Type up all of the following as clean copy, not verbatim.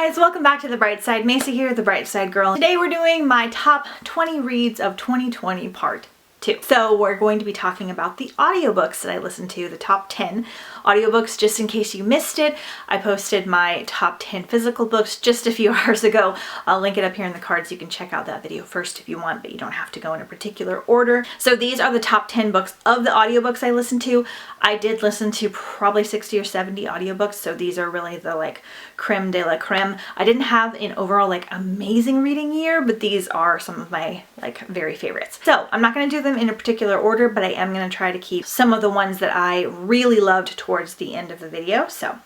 guys, welcome back to The Bright Side. Macy here, The Bright Side Girl. Today we're doing my top 20 reads of 2020 part 2. So we're going to be talking about the audiobooks that I listened to, the top 10 audiobooks. Just in case you missed it, I posted my top 10 physical books just a few hours ago. I'll link it up here in the cards. You can check out that video first if you want, but you don't have to go in a particular order. So these are the top 10 books of the audiobooks I listened to. I did listen to probably 60 or 70 audiobooks, so these are really the like creme de la creme. I didn't have an overall like amazing reading year, but these are some of my like very favorites. So I'm not going to do them in a particular order, but I am going to try to keep some of the ones that I really loved towards the end of the video. So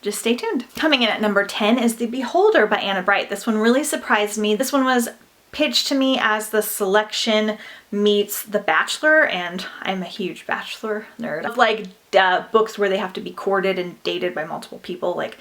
just stay tuned. Coming in at number 10 is The Beholder by Anna Bright. This one really surprised me. This one was pitched to me as the selection meets The Bachelor, and I'm a huge Bachelor nerd. Of like books where they have to be courted and dated by multiple people, like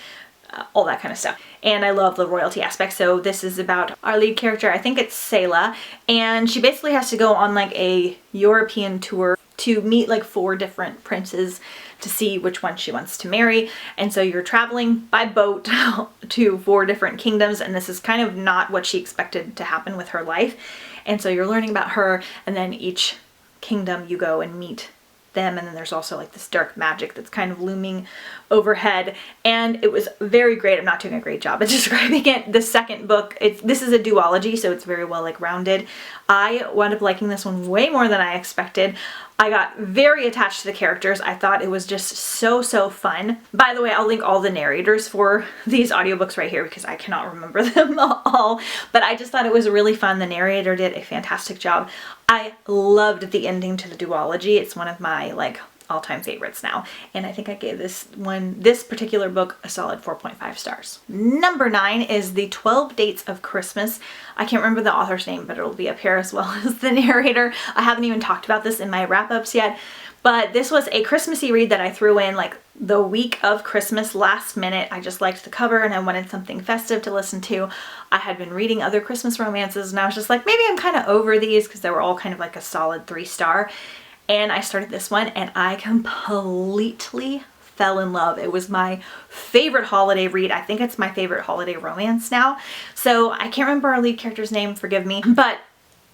all that kind of stuff. And I love the royalty aspect. So this is about our lead character, I think it's Selah, and she basically has to go on like a European tour to meet like 4 different princes to see which one she wants to marry. And so you're traveling by boat to 4 different kingdoms, and this is kind of not what she expected to happen with her life. And so you're learning about her, and then each kingdom you go and meet them, and then there's also like this dark magic that's kind of looming overhead, and it was very great. I'm not doing a great job at describing it. The second book, this is a duology, so it's very well like rounded. I wound up liking this one way more than I expected. I got very attached to the characters. I thought it was just so fun. By the way, I'll link all the narrators for these audiobooks right here because I cannot remember them all, but I just thought it was really fun. The narrator did a fantastic job. I loved the ending to the duology. It's one of my like all-time favorites now, and I think I gave this particular book a solid 4.5 stars. Number 9 is The 12 Dates of Christmas. I can't remember the author's name, but it'll be up here as well as the narrator. I haven't even talked about this in my wrap-ups yet, but this was a Christmassy read that I threw in like the week of Christmas, last minute. I just liked the cover and I wanted something festive to listen to. I had been reading other Christmas romances and I was just like, maybe I'm kind of over these because they were all kind of like a solid 3-star. And I started this one and I completely fell in love. It was my favorite holiday read. I think it's my favorite holiday romance now. So I can't remember our lead character's name, forgive me, but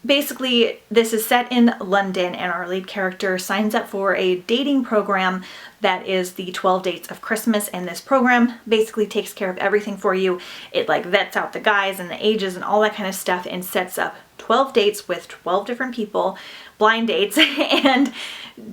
basically this is set in London and our lead character signs up for a dating program that is the 12 Dates of Christmas, and this program basically takes care of everything for you. It like vets out the guys and the ages and all that kind of stuff and sets up 12 dates with 12 different people, blind dates, and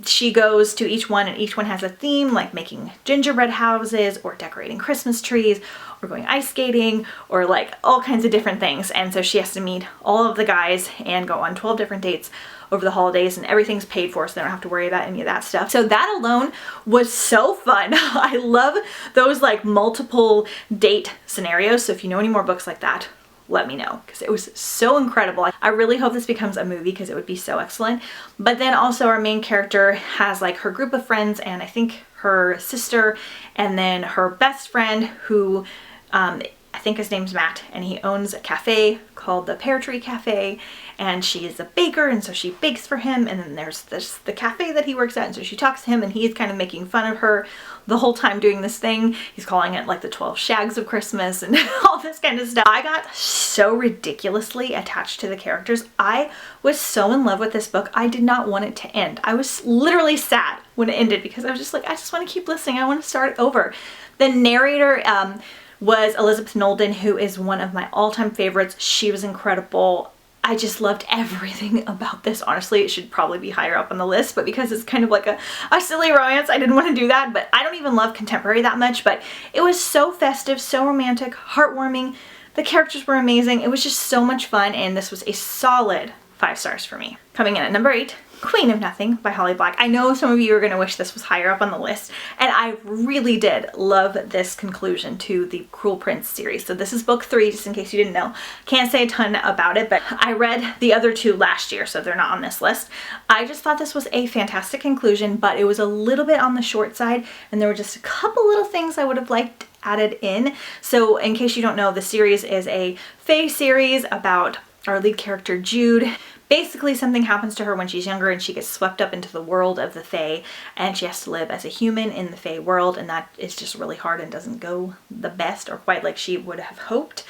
she goes to each one and each one has a theme, like making gingerbread houses or decorating Christmas trees or going ice skating or like all kinds of different things. And so she has to meet all of the guys and go on 12 different dates over the holidays, and everything's paid for so they don't have to worry about any of that stuff. So that alone was so fun. I love those like multiple date scenarios. So if you know any more books like that, let me know because it was so incredible. I really hope this becomes a movie because it would be so excellent. But then also our main character has like her group of friends, and I think her sister, and then her best friend who I think his name's Matt, and he owns a cafe called the Pear Tree Cafe, and she is a baker, and so she bakes for him. And then there's the cafe that he works at, and so she talks to him, and he's kind of making fun of her the whole time doing this thing. He's calling it like the 12 Shags of Christmas and all this kind of stuff. I got so ridiculously attached to the characters. I was so in love with this book. I did not want it to end. I was literally sad when it ended because I was just like, I just want to keep listening. I want to start over. The narrator was Elizabeth Nolden, who is one of my all-time favorites. She was incredible. I just loved everything about this. Honestly, it should probably be higher up on the list, but because it's kind of like a silly romance, I didn't want to do that. But I don't even love contemporary that much, but it was so festive, so romantic, heartwarming. The characters were amazing. It was just so much fun, and this was a solid 5 stars for me. Coming in at number 8, Queen of Nothing by Holly Black. I know some of you are going to wish this was higher up on the list, and I really did love this conclusion to the Cruel Prince series. So this is book 3, just in case you didn't know. Can't say a ton about it, but I read the other 2 last year, so they're not on this list. I just thought this was a fantastic conclusion, but it was a little bit on the short side, and there were just a couple little things I would have liked added in. So in case you don't know, the series is a fave series about our lead character Jude basically something happens to her when she's younger and she gets swept up into the world of the fae, and she has to live as a human in the fae world, and that is just really hard and doesn't go the best or quite like she would have hoped.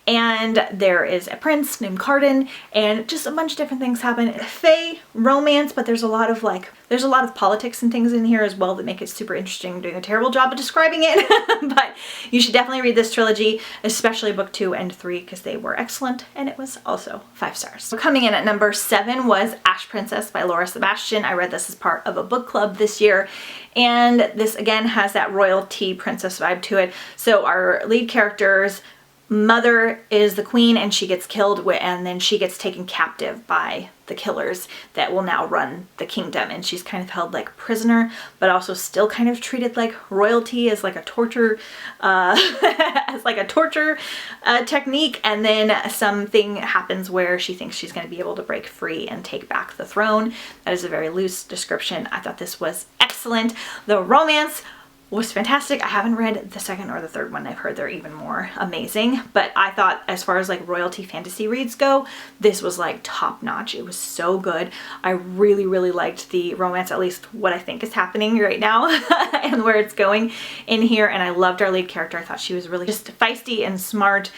And there is a prince named Carden, and just a bunch of different things happen. Fae romance, but there's a lot of politics and things in here as well that make it super interesting. I'm doing a terrible job of describing it, but you should definitely read this trilogy, especially book 2 and 3, because they were excellent, and it was also 5 stars. So coming in at number 7 was Ash Princess by Laura Sebastian. I read this as part of a book club this year, and this again has that royalty princess vibe to it. So our lead character's mother is the queen, and she gets killed, and then she gets taken captive by the killers that will now run the kingdom, and she's kind of held like prisoner, but also still kind of treated like royalty, as like a torture technique. And then something happens where she thinks she's going to be able to break free and take back the throne. That is a very loose description. I thought this was excellent. The romance was fantastic. I haven't read the second or the third one. I've heard they're even more amazing, but I thought as far as like royalty fantasy reads go, this was like top notch. It was so good. I really, really liked the romance, at least what I think is happening right now and where it's going in here. And I loved our lead character. I thought she was really just feisty and smart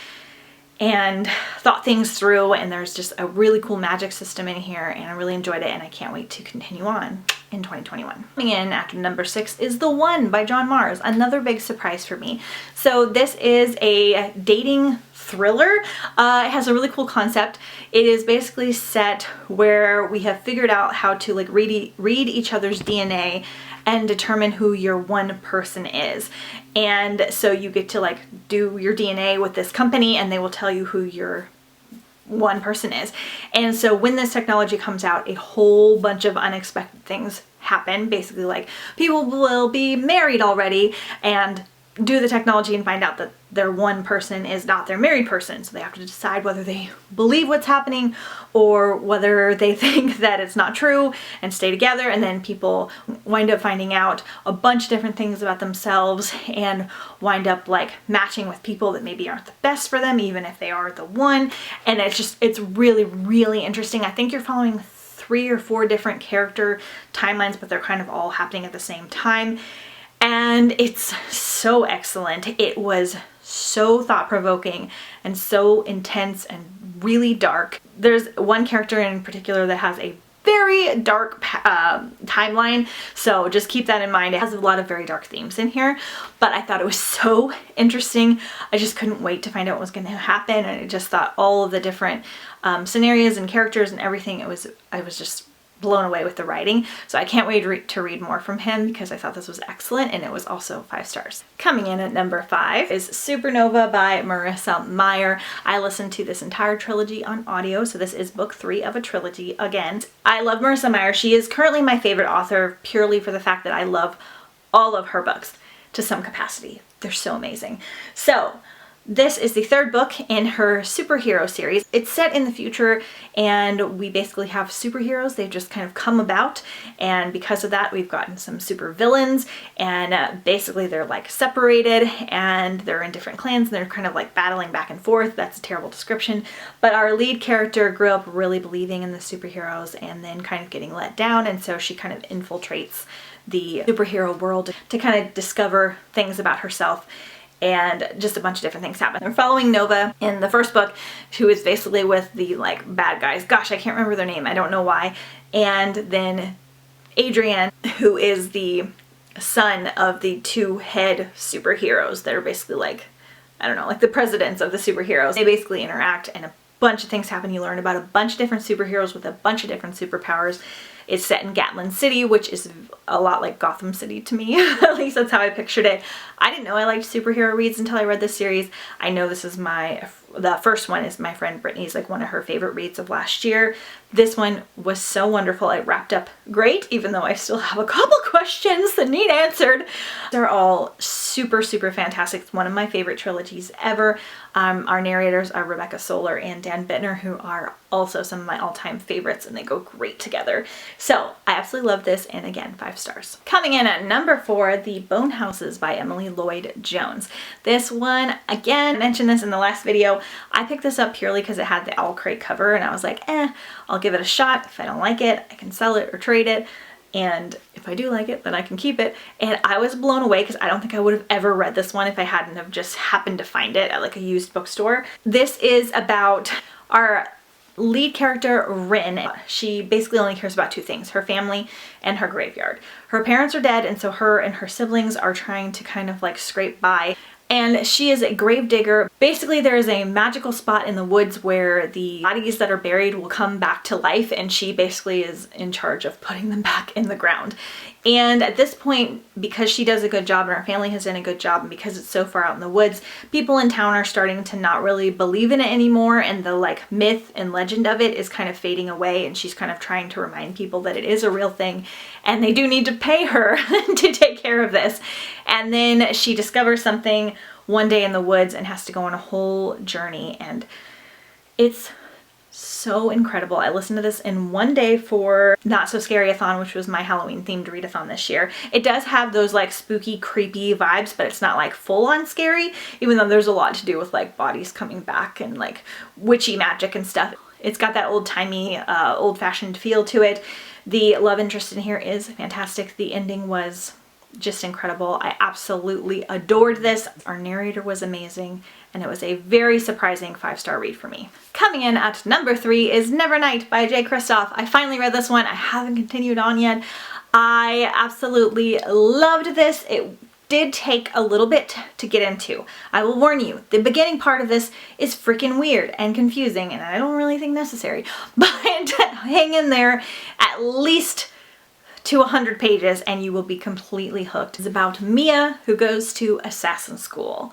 and thought things through, and there's just a really cool magic system in here, and I really enjoyed it, and I can't wait to continue on in 2021. Coming in after number 6 is TheOne by John Mars, another big surprise for me. So this is a dating thriller. It has a really cool concept. It is basically set where we have figured out how to like read each other's DNA and determine who your one person is. And so you get to like do your DNA with this company, and they will tell you who your one person is. And so when this technology comes out, a whole bunch of unexpected things happen. Basically, like people will be married already and do the technology and find out that their one person is not their married person. So they have to decide whether they believe what's happening or whether they think that it's not true and stay together. And then people wind up finding out a bunch of different things about themselves and wind up like matching with people that maybe aren't the best for them, even if they are the one. And it's really, really interesting. I think you're following 3 or 4 different character timelines, but they're kind of all happening at the same time. And it's so excellent. It was so thought-provoking and so intense and really dark. There's one character in particular that has a very dark timeline, so just keep that in mind. It has a lot of very dark themes in here, but I thought it was so interesting. I just couldn't wait to find out what was going to happen, and I just thought all of the different scenarios and characters and everything, I was just blown away with the writing. So I can't wait to read more from him, because I thought this was excellent, and it was also 5 stars. Coming in at number 5 is Supernova by Marissa Meyer. I listened to this entire trilogy on audio, so this is book 3 of a trilogy again. I love Marissa Meyer. She is currently my favorite author purely for the fact that I love all of her books to some capacity. They're so amazing. So this is the 3rd book in her superhero series. It's set in the future, and we basically have superheroes. They've just kind of come about, and because of that, we've gotten some super villains, and basically they're like separated, and they're in different clans, and they're kind of like battling back and forth. That's a terrible description, but our lead character grew up really believing in the superheroes and then kind of getting let down, and so she kind of infiltrates the superhero world to kind of discover things about herself. And just a bunch of different things happen. We're following Nova in the 1st book, who is basically with the like bad guys. Gosh, I can't remember their name. I don't know why. And then Adrian, who is the son of the 2 head superheroes that are basically like, I don't know, like the presidents of the superheroes. They basically interact, and a bunch of things happen. You learn about a bunch of different superheroes with a bunch of different superpowers. It's set in Gatlin City, which is a lot like Gotham City to me. At least that's how I pictured it. I didn't know I liked superhero reads until I read this series. I know this is the first one is my friend Brittany's, like one of her favorite reads of last year. This one was so wonderful. It wrapped up great, even though I still have a couple questions that need answered. They're all super, super fantastic. It's one of my favorite trilogies ever. Our narrators are Rebecca Solar and Dan Bittner, who are also some of my all-time favorites, and they go great together. So I absolutely love this, and again, 5 stars. Coming in at number 4, The Bone Houses by Emily Lloyd Jones. This one, again, I mentioned this in the last video. I picked this up purely because it had the owl crate cover, and I was like, I'll give it a shot. If I don't like it, I can sell it or trade it. And if I do like it, then I can keep it. And I was blown away because I don't think I would have ever read this one if I hadn't have just happened to find it at like a used bookstore. This is about our lead character, Rin. She basically only cares about 2 things, her family and her graveyard. Her parents are dead, and so her and her siblings are trying to kind of like scrape by. And she is a grave digger. Basically, there is a magical spot in the woods where the bodies that are buried will come back to life, and she basically is in charge of putting them back in the ground. And at this point, because she does a good job and our family has done a good job, and because it's so far out in the woods, people in town are starting to not really believe in it anymore, and the like myth and legend of it is kind of fading away, and she's kind of trying to remind people that it is a real thing and they do need to pay her to take care of this. And then she discovers something one day in the woods and has to go on a whole journey, and it's so incredible. I listened to this in one day for Not So Scary-a-thon, which was my Halloween themed readathon this year. It does have those like spooky, creepy vibes, but it's not like full on scary, even though there's a lot to do with like bodies coming back and like witchy magic and stuff. It's got that old-timey, old-fashioned feel to it. The love interest in here is fantastic. The ending was just incredible. I absolutely adored this. Our narrator was amazing, and it was a very surprising 5-star read for me. Coming in at number 3 is Nevernight by Jay Kristoff. I finally read this one. I haven't continued on yet. I absolutely loved this. It did take a little bit to get into. I will warn you, the beginning part of this is freaking weird and confusing, and I don't really think necessary, but hang in there at least to 100 pages and you will be completely hooked. It's about Mia, who goes to assassin school,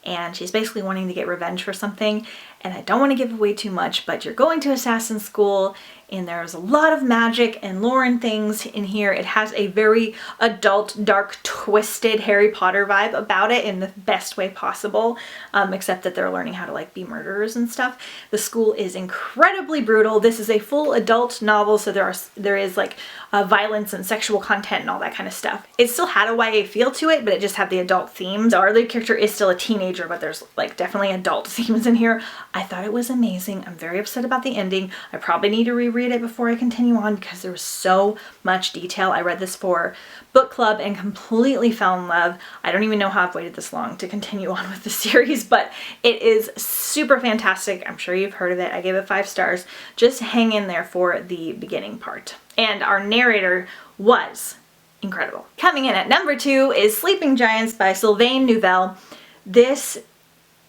and she's basically wanting to get revenge for something. And I don't want to give away too much, but you're going to assassin school and there's a lot of magic and lore and things in here. It has a very adult, dark, twisted Harry Potter vibe about it in the best way possible, except that they're learning how to like be murderers and stuff. The school is incredibly brutal. This is a full adult novel, so there is like violence and sexual content and all that kind of stuff. It still had a YA feel to it, but it just had the adult themes. Our lead character is still a teenager, but there's like definitely adult themes in here. I thought it was amazing. I'm very upset about the ending. I probably need to reread it before I continue on because there was so much detail. I read this for book club and completely fell in love. I don't even know how I've waited this long to continue on with the series, but it is super fantastic. I'm sure you've heard of it. I gave it 5 stars. Just hang in there for the beginning part. And our narrator was incredible. Coming in at number 2 is Sleeping Giants by Sylvain Neuvel. This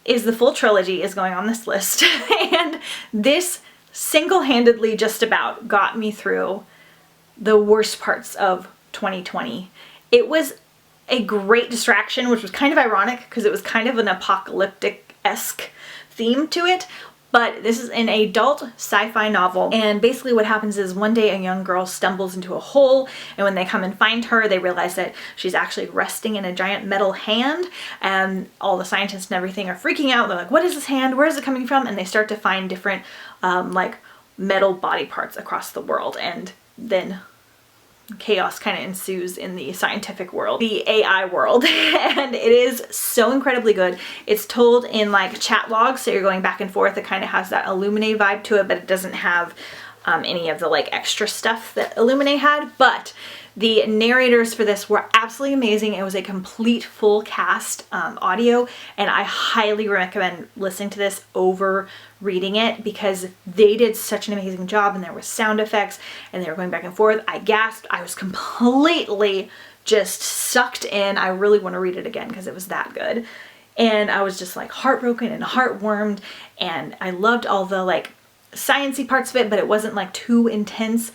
is the full trilogy is going on this list, and this single-handedly just about got me through the worst parts of 2020. It was a great distraction, which was kind of ironic because it was kind of an apocalyptic-esque theme to it. But this is an adult sci-fi novel, and basically what happens is one day a young girl stumbles into a hole, and when they come and find her, they realize that she's actually resting in a giant metal hand, and all the scientists and everything are freaking out. They're like, what is this hand? Where is it coming from? And they start to find different like metal body parts across the world, and then chaos kind of ensues in the scientific world, the AI world, and it is so incredibly good. It's told in like chat logs, so you're going back and forth. It kind of has that Illuminae vibe to it, but it doesn't have any of the like extra stuff that Illuminae had. But the narrators for this were absolutely amazing. It was a complete full cast audio, and I highly recommend listening to this over reading it because they did such an amazing job, and there was sound effects and they were going back and forth. I gasped. I was completely just sucked in. I really want to read it again because it was that good. And I was just like heartbroken and heartwarmed, and I loved all the like sciencey parts of it, but it wasn't like too intense.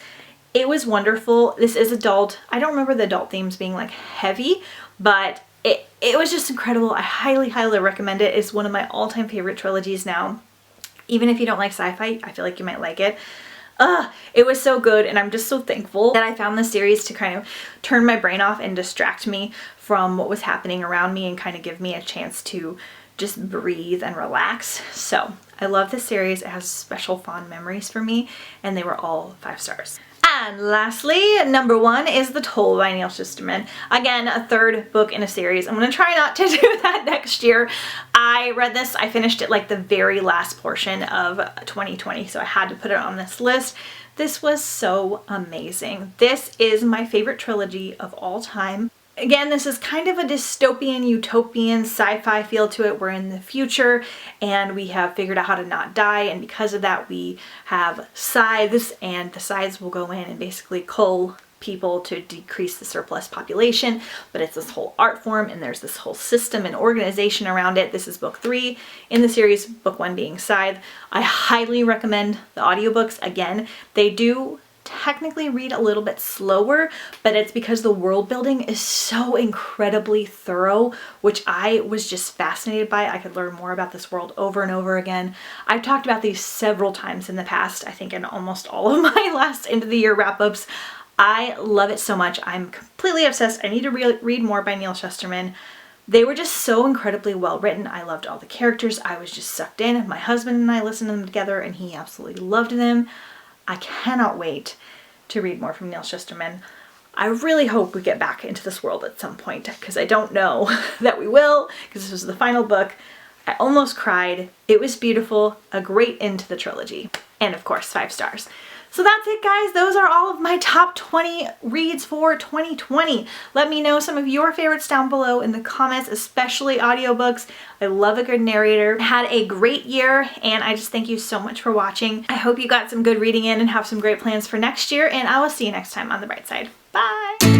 It was wonderful. This is adult. I don't remember the adult themes being like heavy, but it was just incredible. I highly, highly recommend it. It's one of my all-time favorite trilogies now. Even if you don't like sci-fi, I feel like you might like it. It was so good, and I'm just so thankful that I found this series to kind of turn my brain off and distract me from what was happening around me and kind of give me a chance to just breathe and relax. So I love this series. It has special fond memories for me, and they were all 5 stars. And lastly, number 1 is The Toll by Neil Shusterman. Again, a 3rd book in a series. I'm going to try not to do that next year. I read this, I finished it like the very last portion of 2020, so I had to put it on this list. This was so amazing. This is my favorite trilogy of all time. Again, this is kind of a dystopian, utopian, sci-fi feel to it. We're in the future and we have figured out how to not die, and because of that we have scythes, and the scythes will go in and basically cull people to decrease the surplus population, but it's this whole art form and there's this whole system and organization around it. This is book 3 in the series, book 1 being Scythe. I highly recommend the audiobooks. Again, they do technically read a little bit slower, but it's because the world building is so incredibly thorough, which I was just fascinated by. I could learn more about this world over and over again. I've talked about these several times in the past, I think in almost all of my last end of the year wrap-ups. I love it so much. I'm completely obsessed. I need to read more by Neil Shusterman. They were just so incredibly well written. I loved all the characters. I was just sucked in. My husband and I listened to them together and he absolutely loved them. I cannot wait to read more from Neil Shusterman. I really hope we get back into this world at some point, because I don't know that we will, because this was the final book. I almost cried. It was beautiful, a great end to the trilogy, and of course 5 stars. So that's it, guys. Those are all of my top 20 reads for 2020. Let me know some of your favorites down below in the comments, especially audiobooks. I love a good narrator. Had a great year, and I just thank you so much for watching. I hope you got some good reading in and have some great plans for next year, and I will see you next time on The Bright Side. Bye!